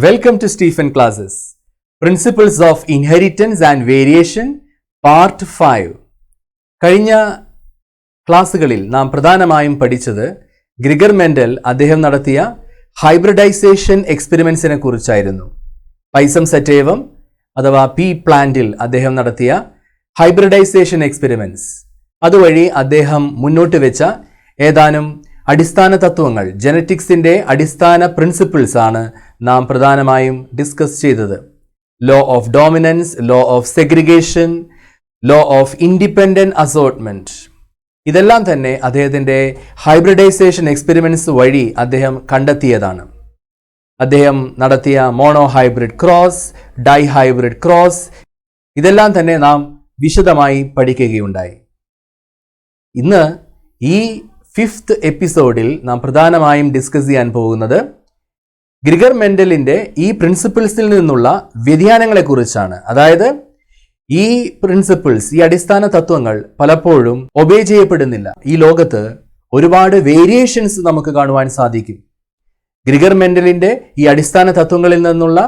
Welcome to Stephen Classes. Principles of Inheritance and Variation Part 5. കഴിഞ്ഞ ക്ലാസ്സുകളിൽ നാം പ്രധാനമായും പഠിച്ചത് ഗ്രിഗർ മെൻഡൽ അദ്ദേഹം നടത്തിയ ഹൈബ്രിഡൈസേഷൻ എക്സ്പെരിമെന്റ്സിനെ കുറിച്ചായിരുന്നു. പൈസം സറ്റേവം അഥവാ പി പ്ലാന്റിൽ അദ്ദേഹം നടത്തിയ ഹൈബ്രിഡൈസേഷൻ എക്സ്പെരിമെന്റ്സ് അതുവഴി അദ്ദേഹം മുന്നോട്ട് വെച്ച ഏതാനും അടിസ്ഥാന തത്വങ്ങൾ, ജനറ്റിക്സിന്റെ അടിസ്ഥാന പ്രിൻസിപ്പിൾസ് ആണ് നാം പ്രധാനമായും ഡിസ്കസ് ചെയ്തത്. Law of dominance, law of segregation, law of independent assortment, ഇതെല്ലാം തന്നെ അദ്ദേഹത്തിന്റെ ഹൈബ്രിഡൈസേഷൻ എക്സ്പെരിമെന്റ്സ് വഴി അദ്ദേഹം കണ്ടെത്തിയതാണ്. അദ്ദേഹം നടത്തിയ monohybrid cross, dihybrid cross, ഇതെല്ലാം തന്നെ നാം വിശദമായി പഠിക്കുകയുണ്ടായി. ഇന്ന് ഈ 5th എപ്പിസോഡിൽ നാം പ്രധാനമായും ഡിസ്കസ് ചെയ്യാൻ പോകുന്നത് ഗ്രിഗർ മെൻഡലിന്റെ ഈ പ്രിൻസിപ്പിൾസിൽ നിന്നുള്ള വ്യതിയാനങ്ങളെക്കുറിച്ചാണ്. അതായത് ഈ പ്രിൻസിപ്പിൾസ്, ഈ അടിസ്ഥാന തത്വങ്ങൾ പലപ്പോഴും ഒബേ ചെയ്യപ്പെടുന്നില്ല. ഈ ലോകത്ത് ഒരുപാട് വേരിയേഷൻസ് നമുക്ക് കാണുവാൻ സാധിക്കും. ഗ്രിഗർ മെൻഡലിന്റെ ഈ അടിസ്ഥാന തത്വങ്ങളിൽ നിന്നുള്ള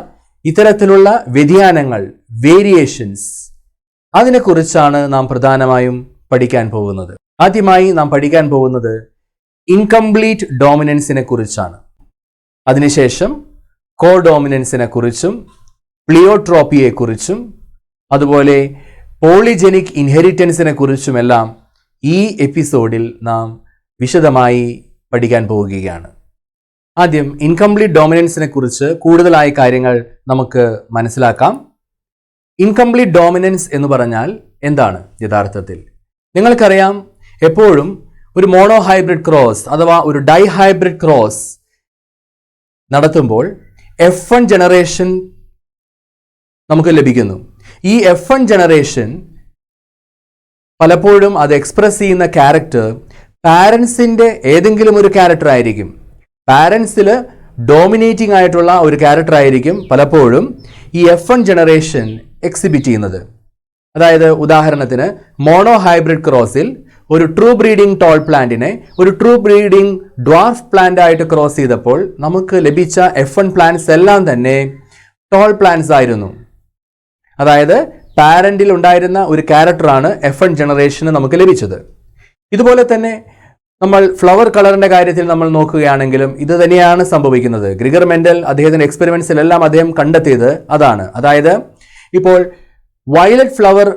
ഇത്തരത്തിലുള്ള വ്യതിയാനങ്ങൾ, വേരിയേഷൻസ്, അതിനെക്കുറിച്ചാണ് നാം പ്രധാനമായും പഠിക്കാൻ പോകുന്നത്. ആദ്യമായി നാം പഠിക്കാൻ പോകുന്നത് ഇൻകംപ്ലീറ്റ് ഡോമിനൻസിനെ കുറിച്ചാണ്. അതിനുശേഷം കോ ഡോമിനൻസിനെ കുറിച്ചും പ്ലിയോട്രോപ്പിയെ കുറിച്ചും അതുപോലെ പോളിജെനിക് ഇൻഹെറിറ്റൻസിനെ കുറിച്ചുമെല്ലാം ഈ എപ്പിസോഡിൽ നാം വിശദമായി പഠിക്കാൻ പോവുകയാണ്. ആദ്യം ഇൻകംപ്ലീറ്റ് ഡോമിനൻസിനെ കുറിച്ച് കൂടുതലായ കാര്യങ്ങൾ നമുക്ക് മനസ്സിലാക്കാം. ഇൻകംപ്ലീറ്റ് ഡോമിനൻസ് എന്ന് പറഞ്ഞാൽ എന്താണ് യഥാർത്ഥത്തിൽ? നിങ്ങൾക്കറിയാം, എപ്പോഴും ഒരു മോണോ ഹൈബ്രിഡ് ക്രോസ് അഥവാ ഒരു ഡൈ ഹൈബ്രിഡ് ക്രോസ് നടത്തുമ്പോൾ F1 ജനറേഷൻ നമുക്ക് ലഭിക്കുന്നു. ഈ F1 ജനറേഷൻ പലപ്പോഴും അത് എക്സ്പ്രസ് ചെയ്യുന്ന ക്യാരക്ടർ പാരൻസിന്റെ ഏതെങ്കിലും ഒരു ക്യാരക്ടർ ആയിരിക്കും. പാരൻസിൽ ഡോമിനേറ്റിംഗ് ആയിട്ടുള്ള ഒരു ക്യാരക്ടർ ആയിരിക്കും പലപ്പോഴും ഈ F1 ജനറേഷൻ എക്സിബിറ്റ് ചെയ്യുന്നത്. അതായത് ഉദാഹരണത്തിന് മോണോ ഹൈബ്രിഡ് ക്രോസിൽ ഒരു ട്രൂ ബ്രീഡിംഗ് ടോൾ പ്ലാന്റിനെ ഒരു ട്രൂ ബ്രീഡിംഗ് ഡ്വാർഫ് പ്ലാന്റ് ആയിട്ട് ക്രോസ് ചെയ്തപ്പോൾ നമുക്ക് ലഭിച്ച F1 പ്ലാന്റ്സ് എല്ലാം തന്നെ ടോൾ പ്ലാന്റ്സ് ആയിരുന്നു. അതായത് പാരന്റിൽ ഉണ്ടായിരുന്ന ഒരു ക്യാരക്ടറാണ് F1 ജനറേഷന് നമുക്ക് ലഭിച്ചത്. ഇതുപോലെ തന്നെ നമ്മൾ ഫ്ലവർ കളറിന്റെ കാര്യത്തിൽ നമ്മൾ നോക്കുകയാണെങ്കിലും ഇത് തന്നെയാണ് സംഭവിക്കുന്നത്. ഗ്രിഗർ മെൻഡൽ അദ്ദേഹത്തിന്റെ എക്സ്പെരിമെന്റ്സിലെല്ലാം അദ്ദേഹം കണ്ടെത്തിയത് അതാണ്. അതായത് ഇപ്പോൾ വയലറ്റ് ഫ്ലവർ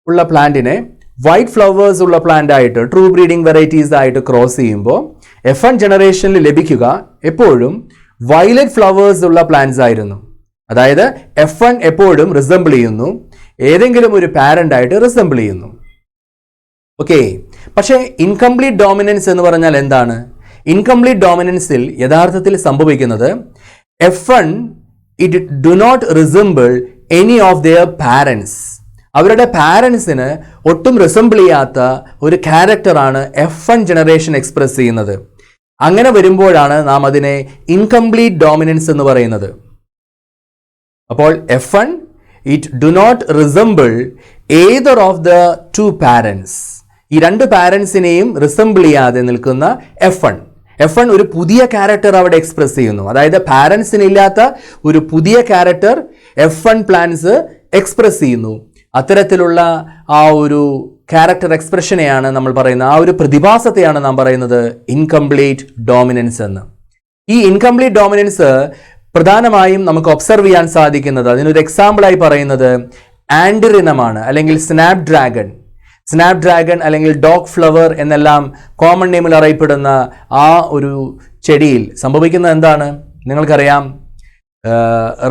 ഉള്ള പ്ലാന്റിനെ വൈറ്റ് ഫ്ലവേഴ്സ് ഉള്ള പ്ലാന്റ് ആയിട്ട് ട്രൂ ബ്രീഡിംഗ് വെറൈറ്റീസ് ആയിട്ട് ക്രോസ് ചെയ്യുമ്പോൾ F1 ജനറേഷനിൽ ലഭിക്കുക എപ്പോഴും വയലറ്റ് ഫ്ലവേഴ്സ് ഉള്ള പ്ലാന്റ്സ് ആയിരുന്നു. അതായത് F1 എപ്പോഴും റിസംബിൾ ചെയ്യുന്നു, ഏതെങ്കിലും ഒരു പാരന്റ് ആയിട്ട് റിസംബിൾ ചെയ്യുന്നു. ഓക്കെ, പക്ഷേ ഇൻകംപ്ലീറ്റ് ഡോമിനൻസ് എന്ന് പറഞ്ഞാൽ എന്താണ്? ഇൻകംപ്ലീറ്റ് ഡോമിനൻസിൽ യഥാർത്ഥത്തിൽ സംഭവിക്കുന്നത് F1 it do not resemble any of their parents. അവരുടെ പാരൻസിന് ഒട്ടും റിസംബിൾ ചെയ്യാത്ത ഒരു ക്യാരക്ടറാണ് F1 ജനറേഷൻ എക്സ്പ്രസ് ചെയ്യുന്നത്. അങ്ങനെ വരുമ്പോഴാണ് നാം അതിനെ ഇൻകംപ്ലീറ്റ് ഡോമിനൻസ് എന്ന് പറയുന്നത്. അപ്പോൾ F1 it do not resemble either of the two parents. ഈ രണ്ട് പാരൻസിനെയും റിസംബിൾ ചെയ്യാതെ നിൽക്കുന്ന F1 ഒരു പുതിയ ക്യാരക്ടർ അവിടെ എക്സ്പ്രസ് ചെയ്യുന്നു. അതായത് പാരൻസിന് ഇല്ലാത്ത ഒരു പുതിയ ക്യാരക്ടർ F1 പ്ലാന്റ്സ് എക്സ്പ്രസ് ചെയ്യുന്നു. അത്തരത്തിലുള്ള ആ ഒരു ക്യാരക്ടർ എക്സ്പ്രഷനെയാണ് നമ്മൾ പറയുന്നത്, ആ ഒരു പ്രതിഭാസത്തെയാണ് നാം പറയുന്നത് ഇൻകംപ്ലീറ്റ് ഡോമിനൻസ് എന്ന്. ഈ ഇൻകംപ്ലീറ്റ് ഡോമിനൻസ് പ്രധാനമായും നമുക്ക് ഒബ്സർവ് ചെയ്യാൻ സാധിക്കുന്നത്, അതിനൊരു എക്സാമ്പിളായി പറയുന്നത് ആൻഡിറിനമാണ്, അല്ലെങ്കിൽ സ്നാപ് ഡ്രാഗൺ അല്ലെങ്കിൽ ഡോഗ് ഫ്ലവർ എന്നെല്ലാം കോമൺ നെയിമിൽ അറിയപ്പെടുന്ന ആ ഒരു ചെടിയിൽ സംഭവിക്കുന്നത് എന്താണ്? നിങ്ങൾക്കറിയാം,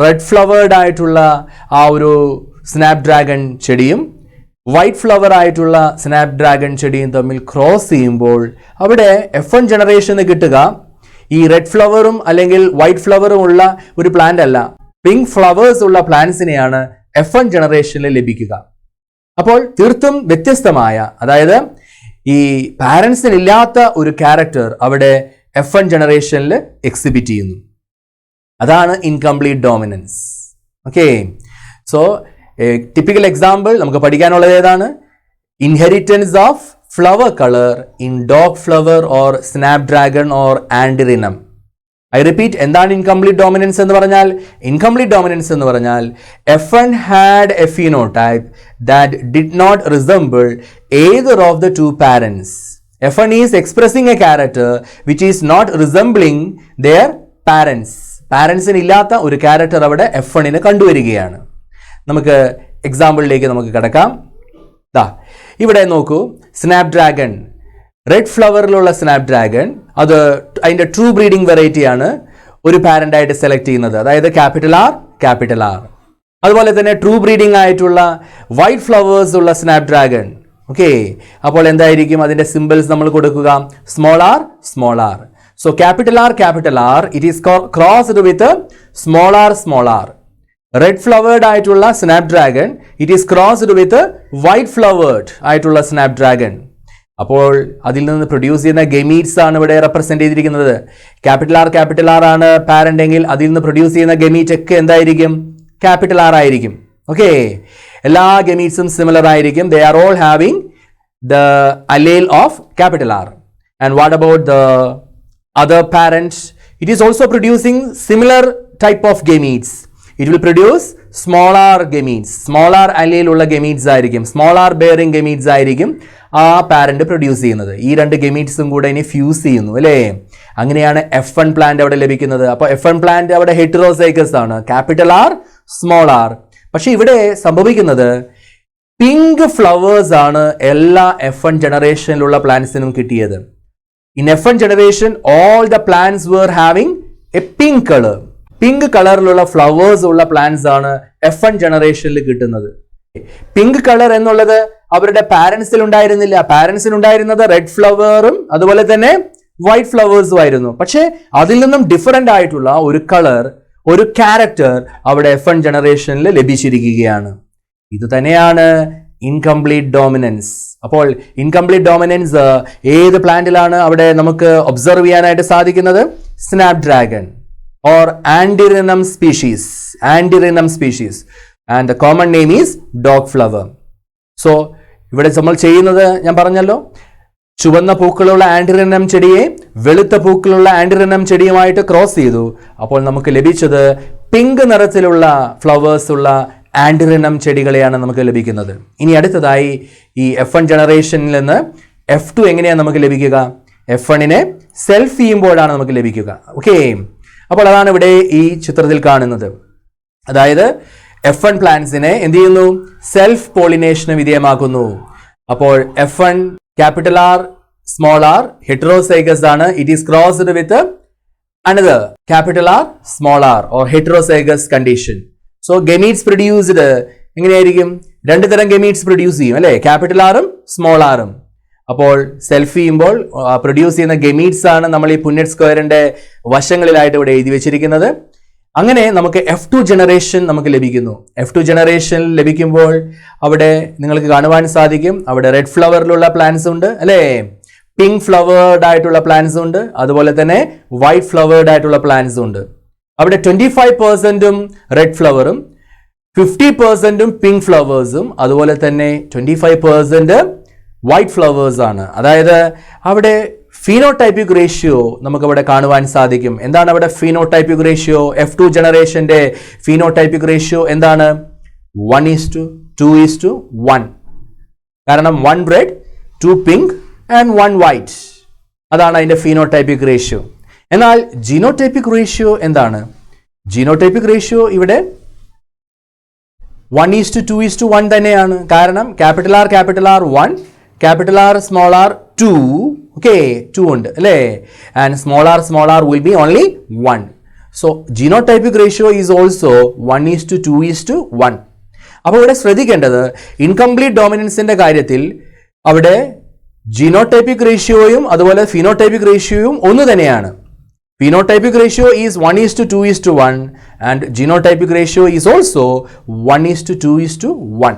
റെഡ് ഫ്ലവേർഡ് ആയിട്ടുള്ള ആ ഒരു സ്നാപ് ഡ്രാഗൺ ചെടിയും വൈറ്റ് ഫ്ലവർ ആയിട്ടുള്ള സ്നാപ് ഡ്രാഗൺ ചെടിയും തമ്മിൽ ക്രോസ് ചെയ്യുമ്പോൾ അവിടെ F1 ജനറേഷന് കിട്ടുക ഈ റെഡ് ഫ്ലവറും അല്ലെങ്കിൽ വൈറ്റ് ഫ്ലവറും ഉള്ള ഒരു പ്ലാന്റ് അല്ല, പിങ്ക് ഫ്ലവേഴ്സ് ഉള്ള പ്ലാന്റ്സിനെയാണ് F1 ജനറേഷനിൽ ലഭിക്കുക. അപ്പോൾ തീർത്തും വ്യത്യസ്തമായ, അതായത് ഈ പാരൻസിന് ഇല്ലാത്ത ഒരു ക്യാരക്ടർ അവിടെ F1 ജനറേഷനിൽ എക്സിബിറ്റ് ചെയ്യുന്നു. അതാണ് incomplete dominance. Okay, so typical example നമുക്ക് പഠിക്കാനുള്ളത് ഏതാണ്? Inheritance of flower colour in dog flower or snapdragon or antirrhinum. I repeat, എന്താണ് ഇൻകംപ്ലീറ്റ് ഡോമിനൻസ് എന്ന് പറഞ്ഞാൽ? ഇൻകംപ്ലീറ്റ് ഡോമിനൻസ് എന്ന് പറഞ്ഞാൽ F1 had a phenotype that did not resemble either of the two parents. F1 is expressing a character which is not resembling their parents. പാരൻസിന് ഇല്ലാത്ത ഒരു character അവിടെ F1 കണ്ടുവരികയാണ്. നമുക്ക് എക്സാമ്പിളിലേക്ക് നമുക്ക് കിടക്കാം. ഇവിടെ നോക്കൂ, സ്നാപ്ഡ്രാഗൺ, റെഡ് ഫ്ലവറിലുള്ള സ്നാപ്ഡ്രാഗൺ, അത് അതിൻ്റെ ട്രൂ ബ്രീഡിംഗ് വെറൈറ്റിയാണ് ഒരു പാരന്റ് ആയിട്ട് സെലക്ട് ചെയ്യുന്നത്, അതായത് ക്യാപിറ്റൽ ആർ. അതുപോലെ തന്നെ ട്രൂ ബ്രീഡിംഗ് ആയിട്ടുള്ള വൈറ്റ് ഫ്ലവേഴ്സ് ഉള്ള സ്നാപ്ഡ്രാഗൺ. ഓക്കെ, അപ്പോൾ എന്തായിരിക്കും അതിന്റെ സിമ്പിൾസ് നമ്മൾ കൊടുക്കുക? Small R. So capital R it is crossed with small R. Red flowered ആയിട്ടുള്ള snapdragon it is crossed with white flowered ആയിട്ടുള്ള സ്നാപ്ഡ്രാഗൺ. അപ്പോൾ അതിൽ നിന്ന് പ്രൊഡ്യൂസ് ചെയ്യുന്ന ഗെമീറ്റ്സ് ആണ് ഇവിടെ റെപ്രസെന്റ് ചെയ്തിരിക്കുന്നത്. ക്യാപിറ്റൽ ആർ ആണ് പാരന്റ് എങ്കിൽ അതിൽ നിന്ന് പ്രൊഡ്യൂസ് ചെയ്യുന്ന ഗെമീറ്റ് ഒക്കെ എന്തായിരിക്കും? ക്യാപിറ്റൽ ആർ ആയിരിക്കും. ഓക്കെ, എല്ലാ ഗെമീറ്റ്സും സിമിലർ ആയിരിക്കും. They are all having the allele of capital R. And what about the other parent? It is also producing similar type of gametes. It will produce smaller gametes. Smaller allele ഉള്ള gametes ആയിരിക്കും, smaller bearing gametes ആയിരിക്കും ആ parent produce ചെയ്യുന്നത്. ഈ രണ്ട് ഗെമീറ്റ്സും കൂടെ ഇനി fuse ചെയ്യുന്നു അല്ലേ? അങ്ങനെയാണ് F1 പ്ലാന്റ് അവിടെ ലഭിക്കുന്നത്. അപ്പോൾ F1 പ്ലാന്റ് അവിടെ ഹെറ്ററോസൈഗസ് ആണ്, ക്യാപിറ്റൽ ആർ സ്മോൾ ആർ. പക്ഷെ ഇവിടെ സംഭവിക്കുന്നത് പിങ്ക് ഫ്ലവേഴ്സ് ആണ് എല്ലാ F1 ജനറേഷനിലുള്ള പ്ലാന്റ്സിനും കിട്ടിയത്. In F1 generation, all the plants were having a pink color. Pink കളറിലുള്ള ഫ്ലവേഴ്സ് ഉള്ള പ്ലാന്റ്സ് ആണ് F1 ജനറേഷനിൽ കിട്ടുന്നത്. പിങ്ക് കളർ എന്നുള്ളത് അവരുടെ പാരന്റ്സിൽ ഉണ്ടായിരുന്നില്ല. പാരന്റ്സിൽ ഉണ്ടായിരുന്നത് റെഡ് ഫ്ലവറും അതുപോലെ തന്നെ വൈറ്റ് ഫ്ലവേഴ്സും ആയിരുന്നു. പക്ഷേ അതിൽ നിന്നും ഡിഫറെന്റ് ആയിട്ടുള്ള ഒരു കളർ, ഒരു ക്യാരക്ടർ അവിടെ F1 ജനറേഷനിൽ ലഭിച്ചിരിക്കുകയാണ്. ഇത് തന്നെയാണ് ഇൻകംപ്ലീറ്റ് ഡോമിനൻസ്. അപ്പോൾ ഇൻകംപ്ലീറ്റ് ഡോമിനൻസ് ഏത് പ്ലാന്റിലാണ് അവിടെ നമുക്ക് ഒബ്സർവ് ചെയ്യാനായിട്ട് സാധിക്കുന്നത്? Snapdragon or antirrhinum species. And the common name is dog flower. So ഇവിടെ നമ്മൾ ചെയ്യുന്നത് ഞാൻ പറഞ്ഞല്ലോ, ചുവന്ന പൂക്കളുള്ള ആൻഡിറിനം ചെടിയെ വെളുത്ത പൂക്കളുള്ള ആൻഡിറിനം ചെടിയുമായിട്ട് ക്രോസ് ചെയ്തു. അപ്പോൾ നമുക്ക് ലഭിച്ചത് പിങ്ക് നിറത്തിലുള്ള ഫ്ലവേഴ്സ് ഉള്ള ആൻഡിറിനം ചെടികളെയാണ് നമുക്ക് ലഭിക്കുന്നത്. ഇനി അടുത്തതായി ഈ F1 ജനറേഷനിൽ നിന്ന് F2 എങ്ങനെയാണ് നമുക്ക് ലഭിക്കുക? F1 സെൽഫ് ചെയ്യുമ്പോഴാണ് നമുക്ക് ലഭിക്കുക. ഓക്കെ, അപ്പോൾ അതാണ് ഇവിടെ ഈ ചിത്രത്തിൽ കാണുന്നത്. അതായത് F1 പ്ലാന്റ്സിനെ എന്ത് ചെയ്യുന്നു? സെൽഫ് പോളിനേഷന് വിധേയമാക്കുന്നു. അപ്പോൾ F1 capital R small R heterozygous ആണ്. It is crossed with another capital R small R or heterozygous condition. So gametes produced എങ്ങനെയായിരിക്കും? രണ്ട് തരം ഗെമീറ്റ്സ് പ്രൊഡ്യൂസ് ചെയ്യും അല്ലെ? ക്യാപിറ്റൽ ആറും സ്മോൾ ആറും. അപ്പോൾ സെൽഫ് ചെയ്യുമ്പോൾ പ്രൊഡ്യൂസ് ചെയ്യുന്ന ഗെമീറ്റ്സ് ആണ് നമ്മൾ ഈ പുന്നറ്റ് സ്ക്വയറിന്റെ വശങ്ങളിലായിട്ട് ഇവിടെ എഴുതി വെച്ചിരിക്കുന്നത്. അങ്ങനെ നമുക്ക് F2 ജനറേഷൻ നമുക്ക് ലഭിക്കുന്നു. F2 ജനറേഷൻ ലഭിക്കുമ്പോൾ അവിടെ നിങ്ങൾക്ക് കാണുവാൻ സാധിക്കും, അവിടെ റെഡ് ഫ്ലവറിലുള്ള പ്ലാന്റ്സ് ഉണ്ട് അല്ലേ? പിങ്ക് ഫ്ലവേർഡ് ആയിട്ടുള്ള പ്ലാന്റ്സ് ഉണ്ട്, അതുപോലെ തന്നെ വൈറ്റ് ഫ്ലവേർഡ് ആയിട്ടുള്ള പ്ലാന്റ്സ് ഉണ്ട്. അവിടെ 25% റെഡ് ഫ്ലവറും 50% പിങ്ക് ഫ്ലവേഴ്സും അതുപോലെ തന്നെ 25% വൈറ്റ് ഫ്ലവേഴ്സ് ആണ്. അതായത് അവിടെ ഫീനോടൈപ്പിക് റേഷ്യോ നമുക്ക് അവിടെ കാണുവാൻ സാധിക്കും. എന്താണ് അവിടെ ഫീനോടൈപ്പിക് റേഷ്യോ? F2 ജനറേഷന്റെ ഫീനോടൈപ്പിക് റേഷ്യോ എന്താണ്? 1:2:1. കാരണം 1 റെഡ് 2 പിങ്ക് ആൻഡ് 1 വൈറ്റ്. അതാണ് അതിന്റെ ഫീനോടൈപ്പിക് റേഷ്യോ. എന്നാൽ ജീനോടൈപ്പിക് റേഷ്യോ എന്താണ്? ജീനോടൈപ്പിക് റേഷ്യോ ഇവിടെ 1:2:1 തന്നെയാണ്. കാരണം capital R 1, capital R small R 2. Okay, 2 ഉണ്ട് അല്ലേ? And small R will be only 1. So genotypic ratio is also 1:2:1. അപ്പോൾ ഇവിടെ ശ്രദ്ധിക്കേണ്ടത് ഇൻകംപ്ലീറ്റ് ഡോമിനൻസിന്റെ കാര്യത്തിൽ അവിടെ ജീനോടൈപ്പിക് റേഷ്യോയും അതുപോലെ ഫിനോടൈപ്പിക് റേഷ്യോയും ഒന്ന് തന്നെയാണ്. Phenotypic ratio is 1:2:1 and genotypic ratio is also 1:2:1.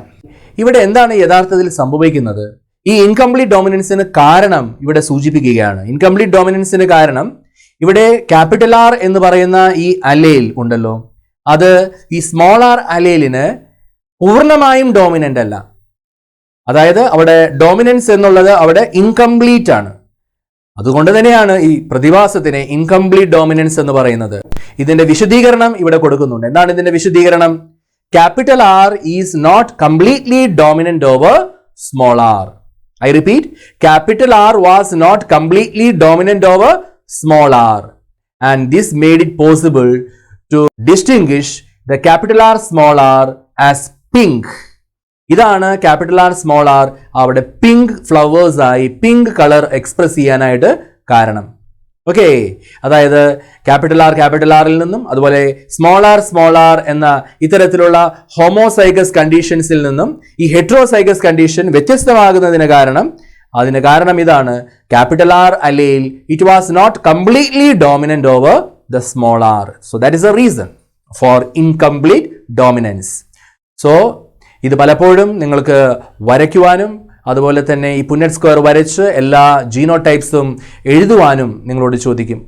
ഇവിടെ എന്താണ് യഥാർത്ഥത്തിൽ സംഭവിക്കുന്നത്? ഈ ഇൻകംപ്ലീറ്റ് ഡോമിനൻസിന് കാരണം ഇവിടെ സൂചിപ്പിക്കുകയാണ്. ഇൻകംപ്ലീറ്റ് ഡോമിനൻസിന് കാരണം ഇവിടെ ക്യാപിറ്റൽ ആർ എന്ന് പറയുന്ന ഈ അലേൽ ഉണ്ടല്ലോ, അത് ഈ സ്മോൾ ആർ അലേലിന് പൂർണ്ണമായും ഡോമിനന്റ് അല്ല. അതായത് അവിടെ ഡോമിനൻസ് എന്നുള്ളത് അവിടെ ഇൻകംപ്ലീറ്റ് ആണ്. അതുകൊണ്ട് തന്നെയാണ് ഈ പ്രതിഭാസത്തിനെ ഇൻകംപ്ലീറ്റ് ഡോമിനൻസ് എന്ന് പറയുന്നത്. ഇതിന്റെ വിശദീകരണം ഇവിടെ കൊടുക്കുന്നുണ്ട്. എന്താണ് ഇതിന്റെ വിശദീകരണം? Capital R is not completely dominant over small R. I repeat, capital R was not completely dominant over small r, and this made it possible to distinguish the capital R small r as pink. ഇതാണ് capital R small R അവിടെ pink flowers ആയി pink colour express ചെയ്യാനായിട്ട് കാരണം. Okay, അതായത് capital ആറിൽ നിന്നും അതുപോലെ small R എന്ന ഇത്തരത്തിലുള്ള ഹോമോസൈഗസ് കണ്ടീഷൻസിൽ നിന്നും ഈ ഹെട്രോസൈഗസ് കണ്ടീഷൻ വ്യത്യസ്തമാകുന്നതിന് കാരണം ഇതാണ്. ക്യാപിറ്റൽ ആർ അല്ലേൽ it was not completely dominant over the small R. So that is a reason for incomplete dominance. So ഇത് പലപ്പോഴും നിങ്ങൾക്ക് വരയ്ക്കുവാനും അതുപോലെ തന്നെ ഈ പുന്നറ്റ് സ്ക്വയർ വരച്ച് എല്ലാ ജീനോടൈപ്സും എഴുതുവാനും നിങ്ങളോട് ചോദിക്കും.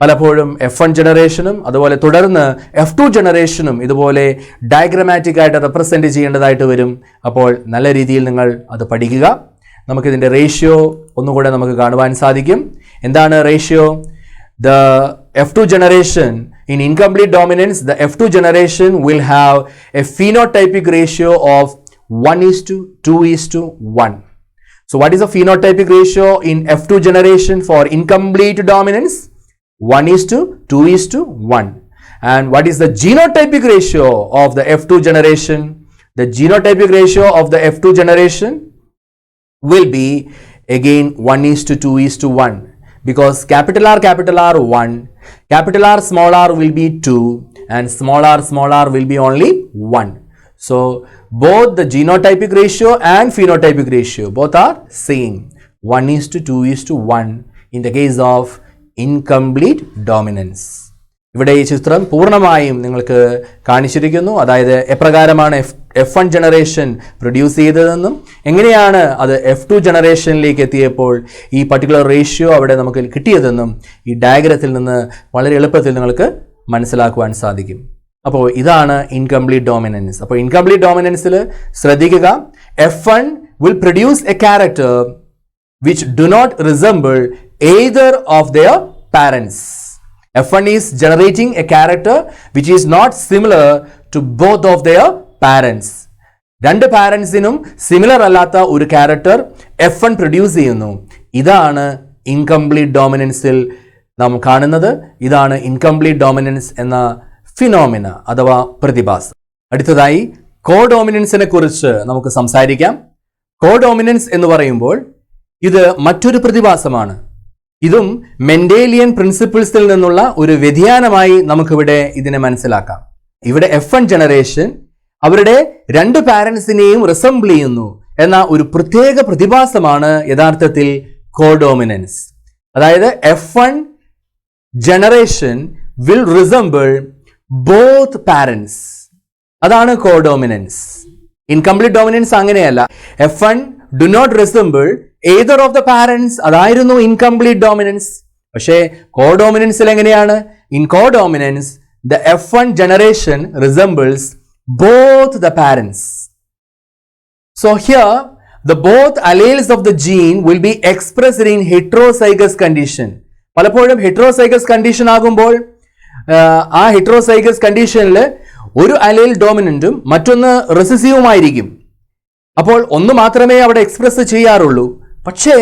പലപ്പോഴും F1 ജനറേഷനും അതുപോലെ തുടർന്ന് F2 ജനറേഷനും ഇതുപോലെ ഡയഗ്രമാറ്റിക് ആയിട്ട് റെപ്രസെന്റ് ചെയ്യേണ്ടതായിട്ട് വരും. അപ്പോൾ നല്ല രീതിയിൽ നിങ്ങൾ അത് പഠിക്കുക. നമുക്കിതിൻ്റെ റേഷ്യോ ഒന്നുകൂടെ നമുക്ക് കാണുവാൻ സാധിക്കും. എന്താണ് ratio? The F2 generation in incomplete dominance, the F2 generation will have a phenotypic ratio of 1:2:1. So what is the phenotypic ratio in F2 generation for incomplete dominance? 1:2:1. And what is the genotypic ratio of the F2 generation? The genotypic ratio of the F2 generation will be again 1:2:1, because capital R 1, capital R small r will be 2, and small r will be only 1. So both the genotypic ratio and phenotypic ratio both are same, 1:2:1 in the case of incomplete dominance. ഇവിടെ ഈ ചിത്രം പൂർണ്ണമായും നിങ്ങൾക്ക് കാണിച്ചിരിക്കുന്നു. അതായത് എപ്രകാരമാണ് F1 generation produce ചെയ്തതെന്നും എങ്ങനെയാണ് അത് F2 ജനറേഷനിലേക്ക് എത്തിയപ്പോൾ ഈ പർട്ടിക്കുലർ റേഷ്യോ അവിടെ നമുക്ക് കിട്ടിയതെന്നും ഈ ഡയഗ്രത്തിൽ നിന്ന് വളരെ എളുപ്പത്തിൽ നിങ്ങൾക്ക് മനസ്സിലാക്കുവാൻ സാധിക്കും. അപ്പോൾ ഇതാണ് ഇൻകംപ്ലീറ്റ് ഡോമിനൻസ്. അപ്പോൾ ഇൻകംപ്ലീറ്റ് ഡോമിനൻസിൽ ശ്രദ്ധിക്കുക, F1 will produce a character which do not resemble either of their parents. F1 is generating a character which is not similar to both of their parents. രണ്ട് പാരൻസിനും സിമിലർ അല്ലാത്ത ഒരു character F1 produce ചെയ്യുന്നു. ഇതാണ് incomplete ഡോമിനൻസിൽ നാം കാണുന്നത്. ഇതാണ് incomplete dominance എന്ന phenomena അഥവാ പ്രതിഭാസം. അടുത്തതായി കോഡോമിനൻസിനെ കുറിച്ച് നമുക്ക് സംസാരിക്കാം. കോഡോമിനൻസ് എന്ന് പറയുമ്പോൾ ഇത് മറ്റൊരു പ്രതിഭാസമാണ്. ഇതും മെൻഡേലിയൻ പ്രിൻസിപ്പിൾസിൽ നിന്നുള്ള ഒരു വ്യതിയാനമായി നമുക്കിവിടെ ഇതിനെ മനസ്സിലാക്കാം. ഇവിടെ F1 ജനറേഷൻ അവരുടെ രണ്ട് പാരൻസിനെയും റിസംബിൾ ചെയ്യുന്നു എന്ന ഒരു പ്രത്യേക പ്രതിഭാസമാണ് യഥാർത്ഥത്തിൽ കോഡോമിനൻസ്. അതായത് F1 generation will resemble both parents. അതാണ് കോഡോമിനൻസ്. ഇൻകംപ്ലീറ്റ് ഡോമിനൻസ് അങ്ങനെയല്ല. F1 do not resemble either of the parents. അതായിരുന്നു ഇൻകംപ്ലീറ്റ് ഡോമിനൻസ്. പക്ഷേ കോഡോമിനൻസിൽ എങ്ങനെയാണ്? In codominance the F1 generation resembles both the parents. So here the both alleles of the gene will be expressed in heterozygous condition. പലപ്പോഴും heterozygous condition ആകുമ്പോൾ ആ heterozygous കണ്ടീഷനിൽ ഒരു അലേൽ ഡോമിനന്റും മറ്റൊന്ന് റെസിസീവുമായിരിക്കും. അപ്പോൾ ഒന്ന് മാത്രമേ അവിടെ എക്സ്പ്രസ് ചെയ്യാറുള്ളൂ. പക്ഷേ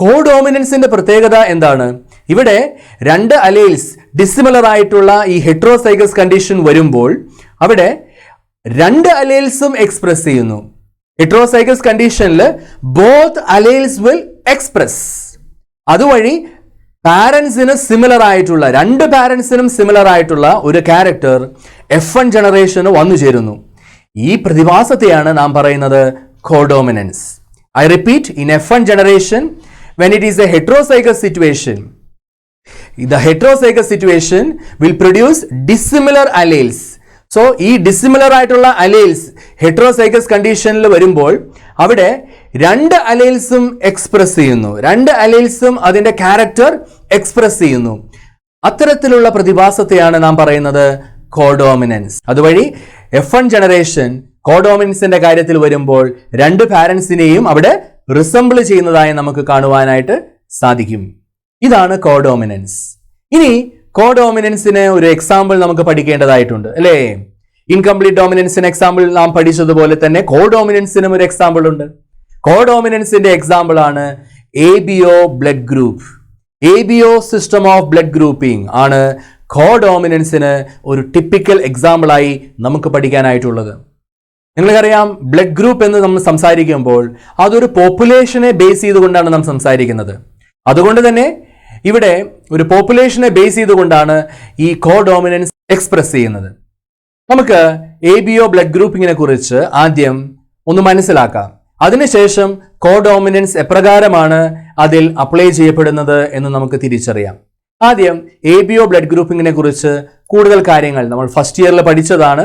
കോഡോമിനൻസിന്റെ പ്രത്യേകത എന്താണ്? ഇവിടെ രണ്ട് അലേൽസ് ഡിസിമിലർ ആയിട്ടുള്ള ഈ ഹെട്രോസൈഗസ് കണ്ടീഷൻ വരുമ്പോൾ അവിടെ രണ്ട് അലേൽസും എക്സ്പ്രസ് ചെയ്യുന്നു. ഹെട്രോസൈഗസ് കണ്ടീഷനിൽ ബോത്ത് അലേൽസ് വിൽ എക്സ്പ്രസ്. അതുവഴി പാരൻസിന് സിമിലർ ആയിട്ടുള്ള രണ്ട് പാരൻസിനും സിമിലർ ആയിട്ടുള്ള ഒരു ക്യാരക്ടർ F1 ജനറേഷന് വന്നു ചേരുന്നു. ഈ പ്രതിഭാസത്തെയാണ് നാം പറയുന്നത് കോഡോമിനൻസ്. I repeat, in F1 generation, when it is a heterozygous situation, the heterozygous situation will produce dissimilar alleles. So, ഈ ഡിസിമിലർ ആയിട്ടുള്ള അലേൽസ് ഹെട്രോസൈഗസ് കണ്ടീഷനിൽ വരുമ്പോൾ അവിടെ രണ്ട് അലേൽസും എക്സ്പ്രസ് ചെയ്യുന്നു, രണ്ട് അലേൽസും അതിന്റെ ക്യാരക്ടർ എക്സ്പ്രസ് ചെയ്യുന്നു. അത്തരത്തിലുള്ള പ്രതിഭാസത്തെയാണ് നാം പറയുന്നത് കോഡോമിനൻസ്. അതുവഴി F1 ജനറേഷൻ കോഡോമിനൻസിന്റെ കാര്യത്തിൽ വരുമ്പോൾ രണ്ട് പാരൻസിനെയും അവിടെ റിസംബിൾ ചെയ്യുന്നതായി നമുക്ക് കാണുവാനായിട്ട് സാധിക്കും. ഇതാണ് കോഡോമിനൻസ്. ഇനി കോഡോമിനൻസിന് ഒരു എക്സാമ്പിൾ നമുക്ക് പഠിക്കേണ്ടതായിട്ടുണ്ട് അല്ലേ? ഇൻകംപ്ലീറ്റ് ഡോമിനൻസിന് എക്സാമ്പിൾ നാം പഠിച്ചതുപോലെ തന്നെ കോഡോമിനൻസിനും ഒരു എക്സാമ്പിൾ ഉണ്ട്. കോഡോമിനൻസിന്റെ എക്സാമ്പിൾ ആണ് ABO blood group. ABO system of blood grouping ആണ് കോഡോമിനൻസിന് ഒരു ടിപ്പിക്കൽ എക്സാമ്പിളായി നമുക്ക് പഠിക്കാനായിട്ടുള്ളത്. നിങ്ങൾക്കറിയാം, ബ്ലഡ് ഗ്രൂപ്പ് എന്ന് നമ്മൾ സംസാരിക്കുമ്പോൾ അതൊരു പോപ്പുലേഷനെ ബേസ് ചെയ്തുകൊണ്ടാണ് നാം സംസാരിക്കുന്നത്. അതുകൊണ്ട് തന്നെ ഇവിടെ ഒരു പോപ്പുലേഷനെ ബേസ് ചെയ്തുകൊണ്ടാണ് ഈ കോഡോമിനൻസ് എക്സ്പ്രസ് ചെയ്യുന്നത്. നമുക്ക് ABO ബ്ലഡ് ഗ്രൂപ്പിങ്ങിനെ കുറിച്ച് ആദ്യം ഒന്ന് മനസ്സിലാക്കാം. അതിനുശേഷം കോഡോമിനൻസ് എപ്രകാരമാണ് അതിൽ അപ്ലൈ ചെയ്യപ്പെടുന്നത് എന്ന് നമുക്ക് തിരിച്ചറിയാം. ആദ്യം ABO ബ്ലഡ് ഗ്രൂപ്പിങ്ങിനെ കുറിച്ച് കൂടുതൽ കാര്യങ്ങൾ നമ്മൾ ഫസ്റ്റ് ഇയറിൽ പഠിച്ചതാണ്.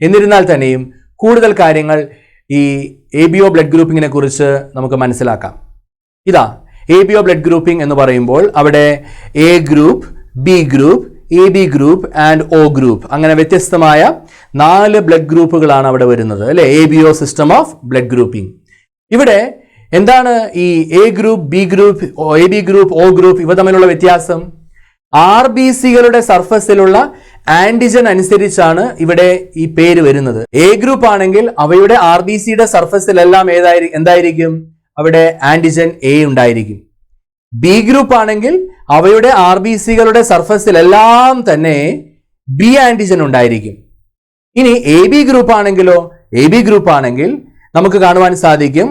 എന്നിരുന്നാൽ തന്നെയും കൂടുതൽ കാര്യങ്ങൾ ഈ ABO ബ്ലഡ് ഗ്രൂപ്പിങ്ങിനെ കുറിച്ച് നമുക്ക് മനസ്സിലാക്കാം. ഇതാ ABO ബ്ലഡ് ഗ്രൂപ്പിംഗ് എന്ന് പറയുമ്പോൾ അവിടെ A group, B group, AB group and O group, അങ്ങനെ വ്യത്യസ്തമായ 4 ബ്ലഡ് ഗ്രൂപ്പുകളാണ് അവിടെ വരുന്നത് അല്ലെ? ABO system of blood grouping. ഇവിടെ എന്താണ് ഈ A group, B group, AB group, O group ഇവ തമ്മിലുള്ള വ്യത്യാസം? RBCകളുടെ സർഫസിലുള്ള ആന്റിജൻ അനുസരിച്ചാണ് ഇവിടെ ഈ പേര് വരുന്നത്. A ഗ്രൂപ്പ് ആണെങ്കിൽ അവയുടെ RBCയുടെ സർഫസിലെല്ലാം എന്തായിരിക്കും? അവിടെ ആന്റിജൻ A ഉണ്ടായിരിക്കും. B ഗ്രൂപ്പ് ആണെങ്കിൽ അവയുടെ RBCകളുടെ സർഫസിലെല്ലാം തന്നെ B ആന്റിജൻ ഉണ്ടായിരിക്കും. ഇനി AB ഗ്രൂപ്പ് ആണെങ്കിലോ? AB ഗ്രൂപ്പ് ആണെങ്കിൽ നമുക്ക് കാണുവാൻ സാധിക്കും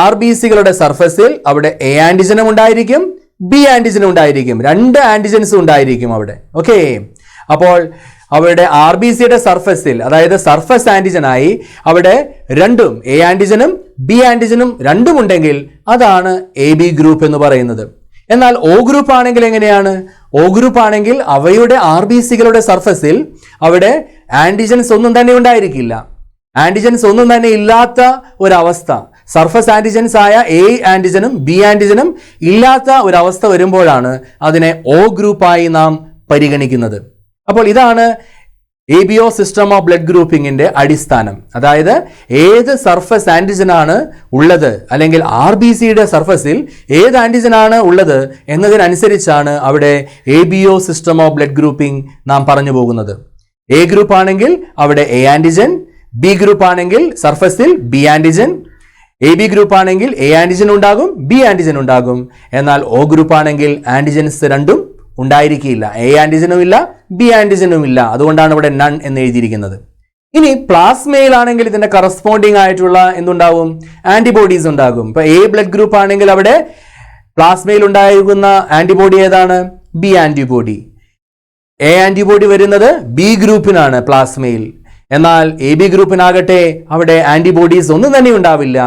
RBCകളുടെ സർഫസിൽ അവിടെ A ആന്റിജനും ഉണ്ടായിരിക്കും, B ആന്റിജനും ഉണ്ടായിരിക്കും. 2 ആന്റിജൻസും ഉണ്ടായിരിക്കും അവിടെ. ഓക്കെ, അപ്പോൾ അവരുടെ RBCയുടെ സർഫസിൽ, അതായത് സർഫസ് ആന്റിജനായി അവിടെ രണ്ടും A ആന്റിജനും B ആന്റിജനും രണ്ടും ഉണ്ടെങ്കിൽ അതാണ് AB ഗ്രൂപ്പ് എന്ന് പറയുന്നത്. എന്നാൽ O ഗ്രൂപ്പ് ആണെങ്കിൽ എങ്ങനെയാണ്? O ഗ്രൂപ്പ് ആണെങ്കിൽ അവയുടെ RBCകളുടെ സർഫസിൽ അവിടെ ആന്റിജൻസ് ഒന്നും തന്നെ ഉണ്ടായിരിക്കില്ല. ആന്റിജൻസ് ഒന്നും തന്നെ ഇല്ലാത്ത ഒരവസ്ഥ, സർഫസ് ആന്റിജൻസ് ആയ A ആന്റിജനും B ആന്റിജനും ഇല്ലാത്ത ഒരവസ്ഥ വരുമ്പോഴാണ് അതിനെ O ഗ്രൂപ്പായി നാം പരിഗണിക്കുന്നത്. അപ്പോൾ ഇതാണ് ABO സിസ്റ്റം ഓഫ് ബ്ലഡ് ഗ്രൂപ്പിംഗിന്റെ അടിസ്ഥാനം. അതായത് ഏത് സർഫസ് ആന്റിജൻ ആണ് ഉള്ളത്, അല്ലെങ്കിൽ RBCയുടെ സർഫസിൽ ഏത് ആന്റിജൻ ആണ് ഉള്ളത് എന്നതിനനുസരിച്ചാണ് അവിടെ ABO system of blood grouping നാം പറഞ്ഞു പോകുന്നത്. A ഗ്രൂപ്പ് ആണെങ്കിൽ അവിടെ A ആന്റിജൻ, B ഗ്രൂപ്പ് ആണെങ്കിൽ സർഫസിൽ B ആന്റിജൻ, AB ഗ്രൂപ്പ് ആണെങ്കിൽ A ആന്റിജൻ ഉണ്ടാകും, B ആന്റിജൻ ഉണ്ടാകും. എന്നാൽ O ഗ്രൂപ്പ് ആണെങ്കിൽ ആന്റിജൻസ് രണ്ടും ഉണ്ടായിരിക്കില്ല. A ആന്റിജനും ഇല്ല, B ആന്റിജനും ഇല്ല. അതുകൊണ്ടാണ് ഇവിടെ നൺ എന്ന് എഴുതിയിരിക്കുന്നത്. ഇനി പ്ലാസ്മയിൽ ആണെങ്കിൽ ഇതിന്റെ കറസ്പോണ്ടിങ് ആയിട്ടുള്ള എന്തുണ്ടാവും? ആന്റിബോഡീസ് ഉണ്ടാകും. ഇപ്പൊ A ബ്ലഡ് ഗ്രൂപ്പ് ആണെങ്കിൽ അവിടെ പ്ലാസ്മയിൽ ഉണ്ടായിരിക്കുന്ന ആന്റിബോഡി ഏതാണ്? B antibody. A ആന്റിബോഡി വരുന്നത് B ഗ്രൂപ്പിനാണ് പ്ലാസ്മയിൽ. എന്നാൽ AB ഗ്രൂപ്പിനാകട്ടെ അവിടെ ആന്റിബോഡീസ് ഒന്നും തന്നെ ഉണ്ടാവില്ല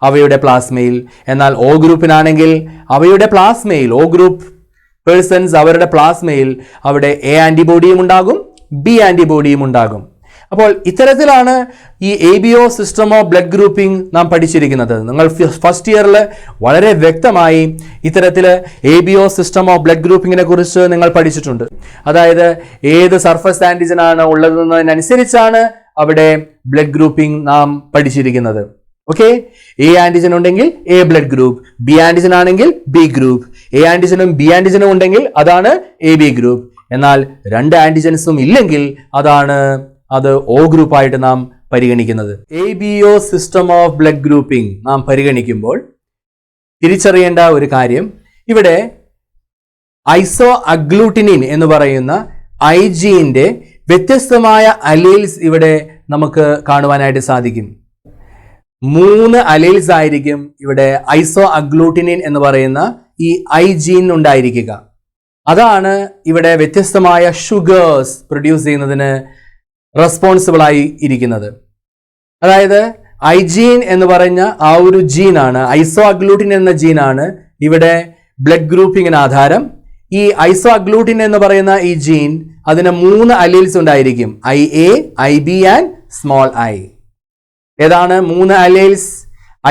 അവയുടെ പ്ലാസ്മയിൽ. എന്നാൽ O ഗ്രൂപ്പിനാണെങ്കിൽ അവയുടെ പ്ലാസ്മയിൽ, O ഗ്രൂപ്പ് പേഴ്സൺസ് അവരുടെ പ്ലാസ്മയിൽ അവിടെ A ആന്റിബോഡിയും ഉണ്ടാകും, B ആന്റിബോഡിയും ഉണ്ടാകും. അപ്പോൾ ഇത്തരത്തിലാണ് ഈ ABO system of blood grouping നാം പഠിച്ചിരിക്കുന്നത്. നിങ്ങൾ ഫസ്റ്റ് ഇയറിൽ വളരെ വ്യക്തമായി ഇത്തരത്തിൽ ABO സിസ്റ്റം ഓഫ് ബ്ലഡ് ഗ്രൂപ്പിങ്ങിനെ കുറിച്ച് നിങ്ങൾ പഠിച്ചിട്ടുണ്ട്. അതായത് ഏത് സർഫസ് ആന്റിജൻ ആണ് ഉള്ളതെന്നതിനനുസരിച്ചാണ് അവിടെ ബ്ലഡ് ഗ്രൂപ്പിംഗ് നാം പഠിച്ചിരിക്കുന്നത്. ഓക്കെ, A ആന്റിജൻ ഉണ്ടെങ്കിൽ A blood group, B antigen ആണെങ്കിൽ B ഗ്രൂപ്പ്, A ആന്റിജനും B ആന്റിജനും ഉണ്ടെങ്കിൽ അതാണ് AB ഗ്രൂപ്പ്. എന്നാൽ 2 ആന്റിജൻസും ഇല്ലെങ്കിൽ അത് O ഗ്രൂപ്പായിട്ട് നാം പരിഗണിക്കുന്നത്. ABO system of blood grouping നാം പരിഗണിക്കുമ്പോൾ തിരിച്ചറിയേണ്ട ഒരു കാര്യം, ഇവിടെ ഐസോ അഗ്ലൂട്ടിനിൻ എന്ന് പറയുന്ന Igന്റെ വ്യത്യസ്തമായ അലീൽസ് ഇവിടെ നമുക്ക് കാണുവാനായിട്ട് സാധിക്കും. 3 അലീൽസ് ആയിരിക്കും ഇവിടെ ഐസോ അഗ്ലൂട്ടിനിൻ എന്ന് പറയുന്ന ഈ Ig ഉണ്ടായിരിക്കുക. അതാണ് ഇവിടെ വ്യത്യസ്തമായ ഷുഗേഴ്സ് പ്രൊഡ്യൂസ് ചെയ്യുന്നതിന് റെസ്പോൺസിബിൾ ആയി ഇരിക്കുന്നത്. അതായത് Ig എന്ന് പറഞ്ഞ ആ ഒരു ജീനാണ്, ഐസോ അഗ്ലൂട്ടിൻ എന്ന ജീനാണ് ഇവിടെ ബ്ലഡ് ഗ്രൂപ്പിങ്ങിന് ആധാരം. ഈ ഐസോ അഗ്ലൂട്ടിൻ എന്ന് പറയുന്ന ഈ ജീൻ അതിന് 3 അലീൽസ് ഉണ്ടായിരിക്കും, IA, IB and small I. ഏതാണ് 3 അലീൽസ്?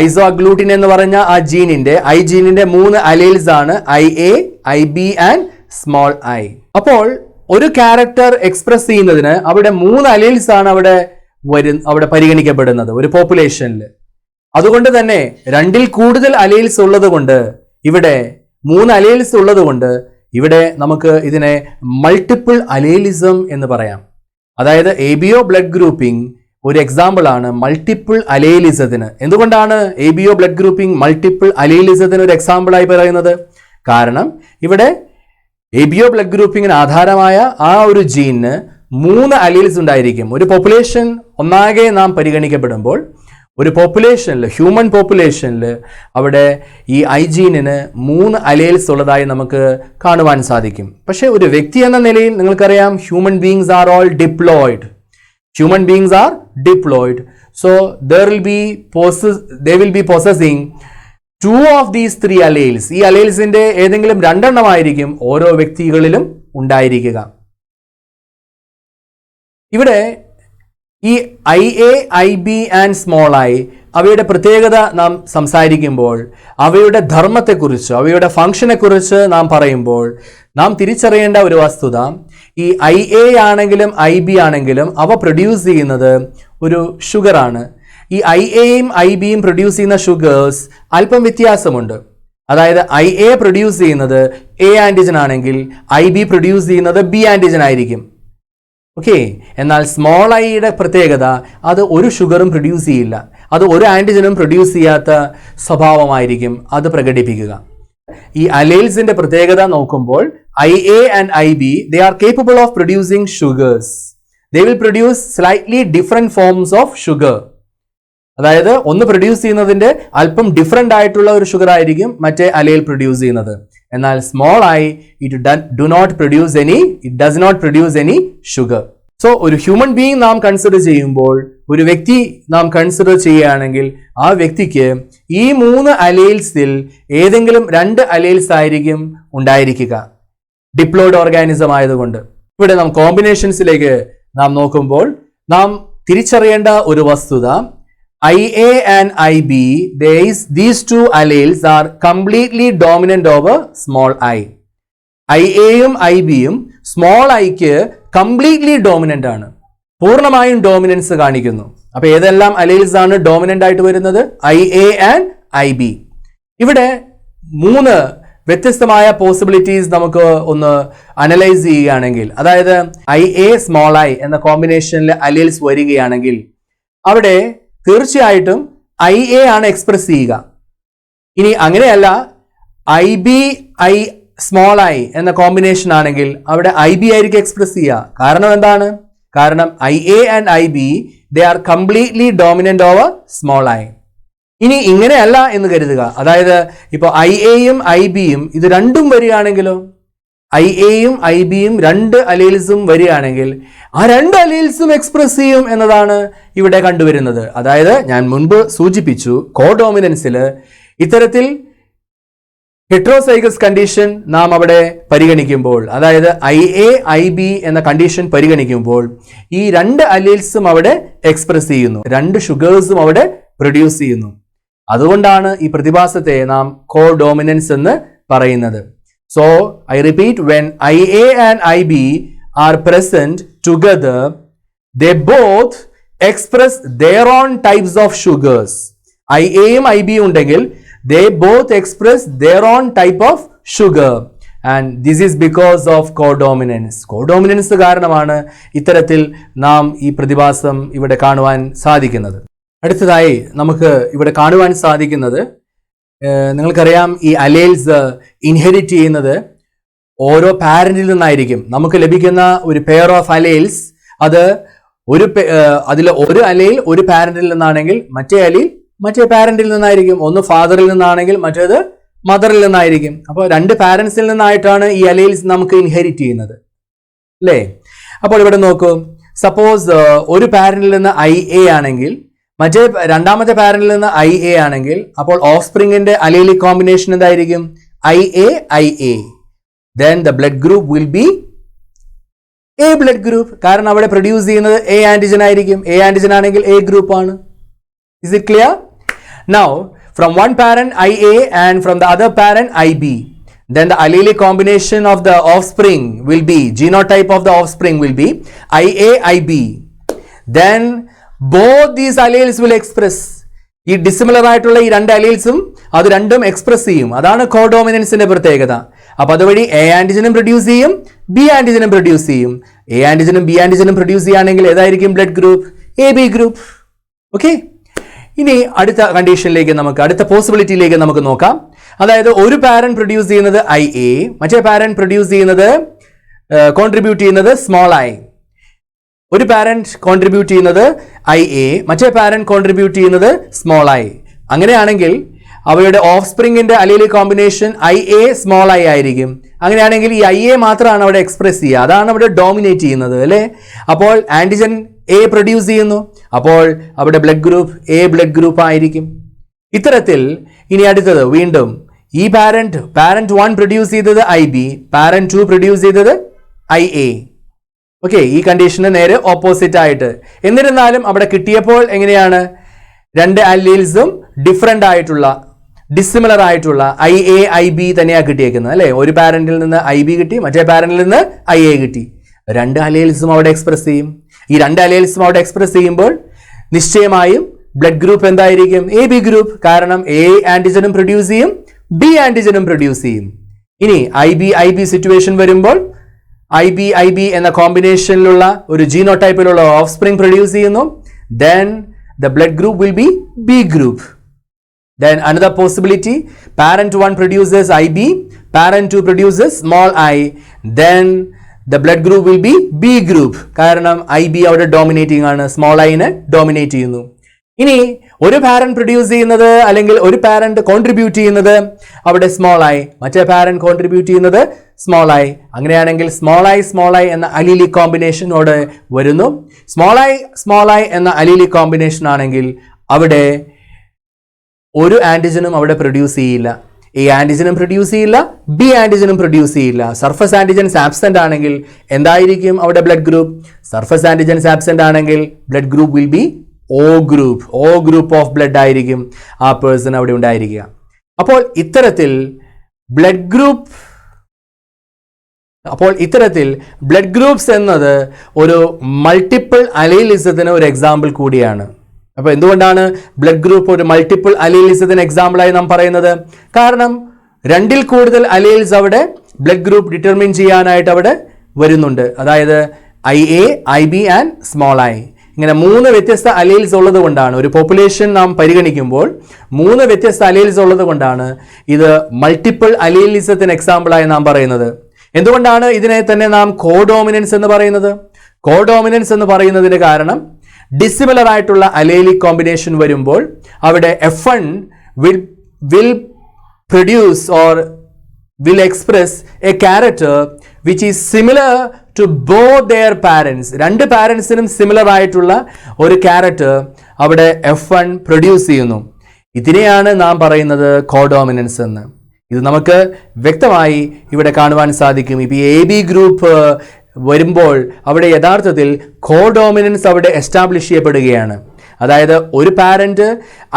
ഐസോ അഗ്ലൂട്ടിൻ എന്ന് പറഞ്ഞ ആ ജീനിന്റെ, I ജീനിന്റെ 3 അലീൽസ് ആണ് IA, IB and small I. അപ്പോൾ ഒരു ക്യാരക്ടർ എക്സ്പ്രസ് ചെയ്യുന്നതിന് അവിടെ 3 അലീൽസ് ആണ് അവിടെ പരിഗണിക്കപ്പെടുന്നത് ഒരു പോപ്പുലേഷനിൽ. അതുകൊണ്ട് തന്നെ 2ൽ കൂടുതൽ അലീൽസ് ഉള്ളത് കൊണ്ട്, ഇവിടെ 3 അലീൽസ് ഉള്ളത് കൊണ്ട് ഇവിടെ നമുക്ക് ഇതിനെ മൾട്ടിപ്പിൾ അലേലിസം എന്ന് പറയാം. അതായത് ABO ബ്ലഡ് ഗ്രൂപ്പിംഗ് ഒരു എക്സാമ്പിൾ ആണ് മൾട്ടിപ്പിൾ അലേലിസത്തിന്. എന്തുകൊണ്ടാണ് ABO ബ്ലഡ് ഗ്രൂപ്പിംഗ് മൾട്ടിപ്പിൾ അലേലിസത്തിന് ഒരു എക്സാമ്പിൾ ആയി പറയുന്നത്? കാരണം ഇവിടെ ABO ബ്ലഡ് ഗ്രൂപ്പിംഗിന് ആധാരമായ ആ ഒരു ജീനിന് 3 അലീൽസ് ഉണ്ടായിരിക്കും. ഒരു പോപ്പുലേഷൻ ഒന്നാകെ നാം പരിഗണിക്കപ്പെടുമ്പോൾ ഒരു പോപ്പുലേഷനിൽ, ഹ്യൂമൻ പോപ്പുലേഷനിൽ അവിടെ ഈ ഐ ജീനിന് 3 അലീൽസ് ഉള്ളതായി നമുക്ക് കാണുവാൻ സാധിക്കും. പക്ഷേ ഒരു വ്യക്തി എന്ന നിലയിൽ നിങ്ങൾക്കറിയാം, human beings are all diploid. Human beings are diploid. So they will be possessing 2 of these 3 alleles. ഈ അലേൽസിന്റെ ഏതെങ്കിലും 2 എണ്ണമായിരിക്കും ഓരോ വ്യക്തികളിലും ഉണ്ടായിരിക്കുക. ഇവിടെ ഈ IA, IB and small I അവയുടെ പ്രത്യേകത നാം സംസാരിക്കുമ്പോൾ, അവയുടെ ധർമ്മത്തെക്കുറിച്ച്, അവയുടെ ഫംഗ്ഷനെ കുറിച്ച് നാം പറയുമ്പോൾ നാം തിരിച്ചറിയേണ്ട ഒരു വസ്തുത, ഈ IA ആണെങ്കിലും IB ആണെങ്കിലും അവ പ്രൊഡ്യൂസ് ചെയ്യുന്നത് ഒരു ഷുഗറാണ്. ഈ IAയും IBയും പ്രൊഡ്യൂസ് ചെയ്യുന്ന ഷുഗേഴ്സ് അല്പം വ്യത്യാസമുണ്ട്. അതായത് IA പ്രൊഡ്യൂസ് ചെയ്യുന്നത് A ആൻറ്റിജൻ ആണെങ്കിൽ IB പ്രൊഡ്യൂസ് ചെയ്യുന്നത് B ആൻറ്റിജൻ ആയിരിക്കും. ഓക്കെ. എന്നാൽ സ്മോൾ ഐയുടെ പ്രത്യേകത, അത് ഒരു ഷുഗറും പ്രൊഡ്യൂസ് ചെയ്യില്ല, അത് ഒരു ആൻറ്റിജനും പ്രൊഡ്യൂസ് ചെയ്യാത്ത സ്വഭാവമായിരിക്കും അത് പ്രകടിപ്പിക്കുക. ഈ അലേൽസിന്റെ പ്രത്യേകത നോക്കുമ്പോൾ IA and IB they are capable of producing sugars. They will produce slightly different forms of sugar. അതായത് ഒന്ന് പ്രൊഡ്യൂസ് ചെയ്യുന്നതിന്റെ അല്പം ഡിഫറെന്റ് ആയിട്ടുള്ള ഒരു ഷുഗർ ആയിരിക്കും മറ്റേ അലേൽ പ്രൊഡ്യൂസ് ചെയ്യുന്നത്. എന്നാൽ small I it does not produce any sugar. So ഒരു ഹ്യൂമൻ ബീയിങ് നാം കൺസിഡർ ചെയ്യുമ്പോൾ, ഒരു വ്യക്തി നാം കൺസിഡർ ചെയ്യുകയാണെങ്കിൽ ആ വ്യക്തിക്ക് ഈ 3 അലേൽസിൽ ഏതെങ്കിലും 2 അലേൽസ് ആയിരിക്കും ഉണ്ടായിരിക്കുക, ഡിപ്ലോയിഡ് ഓർഗാനിസം ആയതുകൊണ്ട്. ഇവിടെ നാം കോമ്പിനേഷൻസിലേക്ക് നാം നോക്കുമ്പോൾ നാം തിരിച്ചറിയേണ്ട ഒരു വസ്തുത, IA and IB, these 2 alleles are completely dominant over small I. IAയും IBയും സ്മോൾ ഐക്ക് കംപ്ലീറ്റ്ലി ഡോമിനന്റ് ആണ്, പൂർണ്ണമായും ഡോമിനൻസ് കാണിക്കുന്നു. അപ്പൊ ഏതെല്ലാം അലേൽസ് ആണ് ഡോമിനന്റ് ആയിട്ട് വരുന്നത്? IA and IB. ഇവിടെ 3 വ്യത്യസ്തമായ പോസിബിലിറ്റീസ് നമുക്ക് ഒന്ന് അനലൈസ് ചെയ്യുകയാണെങ്കിൽ, അതായത് IA സ്മോൾ I എന്ന കോമ്പിനേഷനിൽ അലേൽസ് വരികയാണെങ്കിൽ അവിടെ തീർച്ചയായിട്ടും IA ആണ് എക്സ്പ്രസ് ചെയ്യുക. ഇനി അങ്ങനെയല്ല, IB സ്മോൾ I എന്ന കോമ്പിനേഷൻ ആണെങ്കിൽ അവിടെ IB ആയിരിക്കും എക്സ്പ്രസ് ചെയ്യുക. കാരണം എന്താണ്? കാരണം IA and IB they are completely dominant over small I. ഇനി ഇങ്ങനെയല്ല എന്ന് കരുതുക, അതായത് ഇപ്പോൾ IAയും IBയും ഇത് രണ്ടും വരികയാണെങ്കിലോ, IAയും IBയും 2 അലേൽസും വരികയാണെങ്കിൽ ആ 2 അലേൽസും എക്സ്പ്രസ് ചെയ്യും എന്നതാണ് ഇവിടെ കണ്ടുവരുന്നത്. അതായത് ഞാൻ മുൻപ് സൂചിപ്പിച്ചു, കോഡോമിനൻസിൽ ഇത്തരത്തിൽ ഹെട്രോസൈഗസ് കണ്ടീഷൻ നാം അവിടെ പരിഗണിക്കുമ്പോൾ, അതായത് IA IB എന്ന കണ്ടീഷൻ പരിഗണിക്കുമ്പോൾ ഈ 2 അലേൽസും അവിടെ എക്സ്പ്രസ് ചെയ്യുന്നു, 2 ഷുഗേഴ്സും അവിടെ പ്രൊഡ്യൂസ് ചെയ്യുന്നു. അതുകൊണ്ടാണ് ഈ പ്രതിഭാസത്തെ നാം കോഡോമിനൻസ് എന്ന് പറയുന്നത്. So I repeat, when IA and IB are present together, they both express their own types of sugars. IAയും IBയും ഉണ്ടെങ്കിൽ they both express their own type of sugar, and this is because of codominance. Codominance കാരണമാണ് ഇത്തരത്തിൽ നാം ഈ പ്രതിഭാസം ഇവിടെ കാണുവാൻ സാധിക്കുന്നത്. അടുത്തതായി നമുക്ക് ഇവിടെ കാണുവാൻ സാധിക്കുന്നത്, നിങ്ങൾക്കറിയാം ഈ അലേൽസ് ഇൻഹെറിറ്റ് ചെയ്യുന്നത് ഓരോ പാരന്റിൽ നിന്നായിരിക്കും. നമുക്ക് ലഭിക്കുന്ന ഒരു പെയർ ഓഫ് അലേൽസ്, അത് അതിൽ ഒരു അലേൽ ഒരു പാരന്റിൽ നിന്നാണെങ്കിൽ മറ്റേ അലേൽ മറ്റേ പാരന്റിൽ നിന്നായിരിക്കും. ഒന്ന് ഫാദറിൽ നിന്നാണെങ്കിൽ മറ്റേത് മദറിൽ നിന്നായിരിക്കും. അപ്പോൾ 2 പാരന്റ്സിൽ നിന്നായിട്ടാണ് ഈ അലേൽസ് നമുക്ക് ഇൻഹെറിറ്റ് ചെയ്യുന്നത്, അല്ലേ? അപ്പോൾ ഇവിടെ നോക്കൂ, സപ്പോസ് ഒരു പാരന്റിൽ നിന്ന് IA ആണെങ്കിൽ മറ്റേ രണ്ടാമത്തെ പാരന്റിൽ നിന്ന് IA ആണെങ്കിൽ അപ്പോൾ ഓഫ് സ്പ്രിങ്ങിന്റെ അലേലിക് കോമ്പിനേഷൻ എന്തായിരിക്കും? IA. Then the blood group will be A blood group. കാരണം അവിടെ പ്രൊഡ്യൂസ് ചെയ്യുന്നത് A ആന്റിജൻ ആയിരിക്കും. A ആന്റിജൻ ആണെങ്കിൽ A ഗ്രൂപ്പ് ആണ്. Is it clear? Now from one parent IA and from the other parent IB, then the allelic combination of the offspring will be, genotype of the offspring will be IA IB. Then both these alleles will express, ഈ dissimilar ആയിട്ടുള്ള ഈ 2 അലീൽസും അത് രണ്ടും express ചെയ്യും. അതാണ് കോഡോമിനൻസിന്റെ പ്രത്യേകത. അപ്പൊ അതുവഴി എ ആന്റിജനും പ്രൊഡ്യൂസ് ചെയ്യും, ബി ആന്റിജനും പ്രൊഡ്യൂസ് ചെയ്യും. എ ആന്റിജനും ബി ആന്റിജനും പ്രൊഡ്യൂസ് ചെയ്യുകയാണെങ്കിൽ ഏതായിരിക്കും blood group? A B group. Okay, ഇനി അടുത്ത കണ്ടീഷനിലേക്ക് അടുത്ത പോസിബിലിറ്റിയിലേക്ക് നമുക്ക് നോക്കാം. അതായത് ഒരു പാരന്റ് പ്രൊഡ്യൂസ് ചെയ്യുന്നത് IA, മറ്റേ പാരന്റ് പ്രൊഡ്യൂസ് ചെയ്യുന്നത് കോൺട്രിബ്യൂട്ട് ചെയ്യുന്നത് സ്മോൾ i. ഒരു പാരന്റ് കോൺട്രിബ്യൂട്ട് ചെയ്യുന്നത് IA, മറ്റേ പാരന്റ് കോൺട്രിബ്യൂട്ട് ചെയ്യുന്നത് സ്മോൾ i. അങ്ങനെയാണെങ്കിൽ അവയുടെ ഓഫ് സ്പ്രിങ്ങിന്റെ allelic combination IA small i ആയിരിക്കും. അങ്ങനെയാണെങ്കിൽ ഈ IA മാത്രമാണ് അവിടെ എക്സ്പ്രസ് ചെയ്യുക, അതാണ് അവിടെ ഡോമിനേറ്റ് ചെയ്യുന്നത് അല്ലേ. അപ്പോൾ ആന്റിജൻ A പ്രൊഡ്യൂസ് ചെയ്യുന്നു, അപ്പോൾ അവിടെ blood group A blood group ആയിരിക്കും. ഇത്തരത്തിൽ ഇനി അടുത്തത് വീണ്ടും ഈ പാരന്റ് 1 പ്രൊഡ്യൂസ് ചെയ്തത് IB, പാരന്റ് 2 പ്രൊഡ്യൂസ് ചെയ്തത് IA. ഓക്കെ, ഈ കണ്ടീഷന് നേരെ ഓപ്പോസിറ്റ് ആയിട്ട്. എന്നിരുന്നാലും അവിടെ കിട്ടിയപ്പോൾ എങ്ങനെയാണ്? രണ്ട് അല്ലീൽസും ഡിഫറെന്റ് ആയിട്ടുള്ള, ഡിസിമിലർ ആയിട്ടുള്ള IA IB തന്നെയാണ് കിട്ടിയേക്കുന്നത് അല്ലേ. ഒരു പാരന്റിൽ നിന്ന് IB കിട്ടി, മറ്റേ പാരന്റിൽ നിന്ന് IA കിട്ടി. രണ്ട് അലീൽസും അവിടെ എക്സ്പ്രസ് ചെയ്യും. ഈ രണ്ട് അലീൽസും അവിടെ എക്സ്പ്രസ് ചെയ്യുമ്പോൾ നിശ്ചയമായും ബ്ലഡ് ഗ്രൂപ്പ് എന്തായിരിക്കും? AB group. കാരണം A ആന്റിജനും പ്രൊഡ്യൂസ് ചെയ്യും, B ആന്റിജനും പ്രൊഡ്യൂസ് ചെയ്യും. ഇനി IB സിറ്റുവേഷൻ വരുമ്പോൾ IB എന്ന കോമ്പിനേഷനിലുള്ള ഒരു ജീനോടൈപ്പിലുള്ള ഓഫ് സ്പ്രിംഗ് പ്രൊഡ്യൂസ് ചെയ്യുന്നു. Then the blood group will be B group. Then another possibility, parent 1 produces IB, parent 2 produces small I. Then the blood group will be B group. കാരണം IB അവിടെ dominating ആണ്, small ഐനെ dominate ചെയ്യുന്നു. ഇനി ഒരു parent produce ചെയ്യുന്നത് അല്ലെങ്കിൽ ഒരു parent contribute ചെയ്യുന്നത് അവിടെ സ്മോൾ ഐ, മറ്റേ പാരന്റ് കോൺട്രിബ്യൂട്ട് ചെയ്യുന്നത് സ്മോൾ ഐ. അങ്ങനെയാണെങ്കിൽ സ്മോൾ ഐ എന്ന അലീലിക് കോമ്പിനേഷനോട് വരുന്നു. സ്മോൾ ഐ എന്ന അലീലിക് കോമ്പിനേഷൻ ആണെങ്കിൽ അവിടെ ഒരു ആന്റിജനും അവിടെ പ്രൊഡ്യൂസ് ചെയ്യില്ല. A ആന്റിജനും പ്രൊഡ്യൂസ് ചെയ്യില്ല, B ആന്റിജനും പ്രൊഡ്യൂസ് ചെയ്യില്ല. സർഫസ് ആന്റിജൻസ് ആബ്സെന്റ് ആണെങ്കിൽ എന്തായിരിക്കും അവിടെ blood group? Surface antigens absent ആണെങ്കിൽ blood group will be O group of blood ആയിരിക്കും ആ പേഴ്സൺ അവിടെ ഉണ്ടായിരിക്കുക. അപ്പോൾ ഇത്തരത്തിൽ ബ്ലഡ് ഗ്രൂപ്പ്സ് എന്നത് ഒരു മൾട്ടിപ്പിൾ അലീലിസത്തിന് ഒരു എക്സാമ്പിൾ കൂടിയാണ്. അപ്പോൾ എന്തുകൊണ്ടാണ് ബ്ലഡ് ഗ്രൂപ്പ് ഒരു മൾട്ടിപ്പിൾ അലീലിസത്തിന് എക്സാമ്പിളായി നാം പറയുന്നത്? കാരണം രണ്ടിൽ കൂടുതൽ അലീൽസ് അവിടെ ബ്ലഡ് ഗ്രൂപ്പ് ഡിറ്റർമിൻ ചെയ്യാനായിട്ട് അവിടെ വരുന്നുണ്ട്. അതായത് IA, IB and small I. ഇങ്ങനെ 3 വ്യത്യസ്ത അലീൽസ് ഉള്ളത് കൊണ്ടാണ്, ഒരു പോപ്പുലേഷൻ നാം പരിഗണിക്കുമ്പോൾ 3 വ്യത്യസ്ത അലീൽസ് ഉള്ളത് കൊണ്ടാണ് ഇത് മൾട്ടിപ്പിൾ അലീലിസത്തിന് എക്സാമ്പിളായി നാം പറയുന്നത്. എന്തുകൊണ്ടാണ് ഇതിനെ തന്നെ നാം കോഡോമിനൻസ് എന്ന് പറയുന്നത്? കോഡോമിനൻസ് എന്ന് പറയുന്നതിന് കാരണം ഡിസിമിലർ ആയിട്ടുള്ള അലേലിക് കോമ്പിനേഷൻ വരുമ്പോൾ അവിടെ F1 will produce or will express a character which is similar to both their parents. രണ്ട് പാരൻസിനും സിമിലർ ആയിട്ടുള്ള ഒരു ക്യാരക്ടർ അവിടെ F1 പ്രൊഡ്യൂസ് ചെയ്യുന്നു. ഇതിനെയാണ് നാം പറയുന്നത് കോഡോമിനൻസ് എന്ന്. ഇത് നമുക്ക് വ്യക്തമായി ഇവിടെ കാണുവാൻ സാധിക്കും. ഇപ്പോൾ AB ഗ്രൂപ്പ് വരുമ്പോൾ അവിടെ യഥാർത്ഥത്തിൽ കോഡോമിനൻസ് അവിടെ എസ്റ്റാബ്ലിഷ് ചെയ്യപ്പെടുകയാണ്. അതായത് ഒരു പാരന്റ്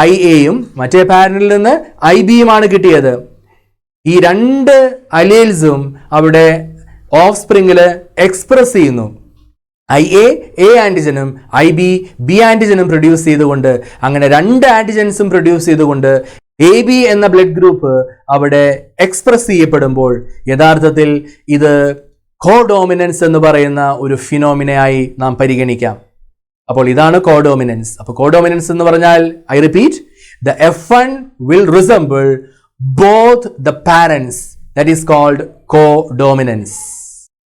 IA-യും മറ്റേ പാരന്റിൽ നിന്ന് IB-യുമാണ് കിട്ടിയത്. ഈ രണ്ട് അലീൽസും അവിടെ ഓഫ് സ്പ്രിംഗിൽ എക്സ്പ്രസ് ചെയ്യുന്നു. IA A ആന്റിജനും IB B ആന്റിജനും പ്രൊഡ്യൂസ് ചെയ്തുകൊണ്ട്, അങ്ങനെ രണ്ട് ആന്റിജൻസും പ്രൊഡ്യൂസ് ചെയ്തുകൊണ്ട് AB എന്ന ബ്ലഡ് ഗ്രൂപ്പ് അവിടെ എക്സ്പ്രസ് ചെയ്യപ്പെടുമ്പോൾ യഥാർത്ഥത്തിൽ ഇത് കോഡോമിനൻസ് എന്ന് പറയുന്ന ഒരു ഫിനോമിനയായി നാം പരിഗണിക്കാം. അപ്പോൾ ഇതാണ് കോഡോമിനൻസ്. അപ്പോൾ കോഡോമിനൻസ് എന്ന് പറഞ്ഞാൽ, I repeat, the F1 will resemble both the parents. That is called codominance.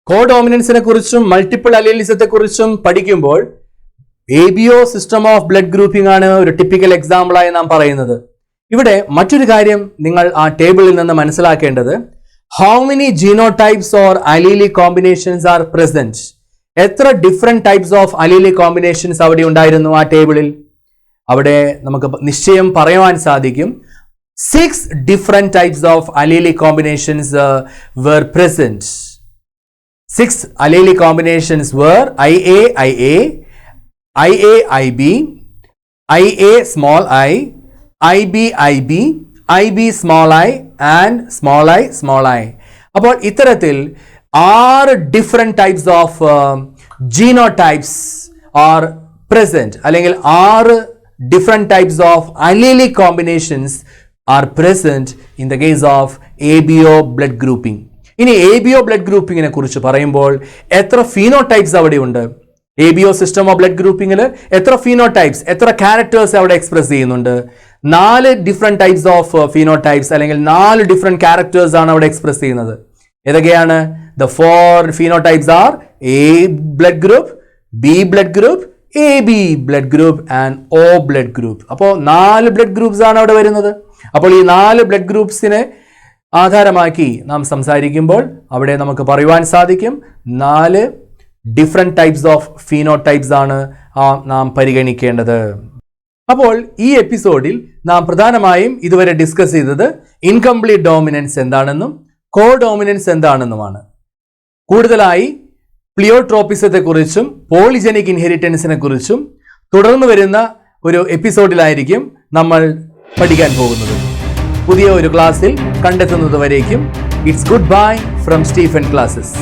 കോഡോമിനൻസിനെ കുറിച്ചും മൾട്ടിപ്പിൾ അലീലിസത്തെ കുറിച്ചും പഠിക്കുമ്പോൾ ABO system of blood grouping ആണ് ഒരു ടിപ്പിക്കൽ എക്സാമ്പിളായി നാം പറയുന്നത്. ഇവിടെ മറ്റൊരു കാര്യം നിങ്ങൾ ആ ടേബിളിൽ നിന്ന് മനസ്സിലാക്കേണ്ടത്, how many genotypes or allelic combinations are present? എത്ര different types of allelic combinations അവിടെ ഉണ്ടായിരുന്നു ആ ടേബിളിൽ? അവിടെ നമുക്ക് നിശ്ചയം പറയുവാൻ സാധിക്കും 6 different types of allelic combinations were present. 6 allelic combinations were IA IA, IA IB, IA small I, IB IB, IB small I and small I. അപ്പോൾ ഇത്തരത്തിൽ 6 different types of genotypes are present, അല്ലെങ്കിൽ 6 different types of allelic combinations are present in the case of ABO blood grouping. ഇനി ABO blood ഗ്രൂപ്പിങ്ങിനെ കുറിച്ച് പറയുമ്പോൾ എത്ര ഫീനോടൈപ്സ് അവിടെയുണ്ട്? ABO system of blood ഗ്രൂപ്പിങ്ങിൽ എത്ര ഫീനോടൈപ്സ്, എത്ര ക്യാരക്ടേഴ്സ് അവിടെ എക്സ്പ്രസ് ചെയ്യുന്നുണ്ട്? 4 ഡിഫറെന്റ് ടൈപ്സ് ഓഫ് ഫീനോടൈപ്സ് അല്ലെങ്കിൽ 4 ഡിഫറെന്റ് ക്യാരക്ടേഴ്സ് ആണ് അവിടെ എക്സ്പ്രസ് ചെയ്യുന്നത്. ഏതൊക്കെയാണ്? The 4 phenotypes are A blood group, B blood group, AB blood group and O blood group. അപ്പോൾ 4 ബ്ലഡ് ഗ്രൂപ്പ്സ് ആണ് അവിടെ വരുന്നത്. അപ്പോൾ ഈ 4 ബ്ലഡ് ഗ്രൂപ്പ്സിനെ ആധാരമാക്കി നാം സംസാരിക്കുമ്പോൾ അവിടെ നമുക്ക് പറയുവാൻ സാധിക്കും 4 ഡിഫറെന്റ് ടൈപ്സ് ഓഫ് ഫീനോടൈപ്സ് ആണ് നാം പരിഗണിക്കേണ്ടത്. അപ്പോൾ ഈ എപ്പിസോഡിൽ നാം പ്രധാനമായും ഇതുവരെ ഡിസ്കസ് ചെയ്തത് ഇൻകംപ്ലീറ്റ് ഡോമിനൻസ് എന്താണെന്നും കോ ഡോമിനൻസ് എന്താണെന്നുമാണ്. കൂടുതലായി പ്ലിയോട്രോപ്പിസത്തെ കുറിച്ചും പോളിജനിക് ഇൻഹെറിറ്റൻസിനെ കുറിച്ചും തുടർന്ന് വരുന്ന ഒരു എപ്പിസോഡിലായിരിക്കും നമ്മൾ പഠിക്കാൻ പോകുന്നത്. പുതിയ ഒരു ക്ലാസ്സിൽ കണ്ടെത്തുന്നത് വരേക്കും it's good bye from Stephen classes.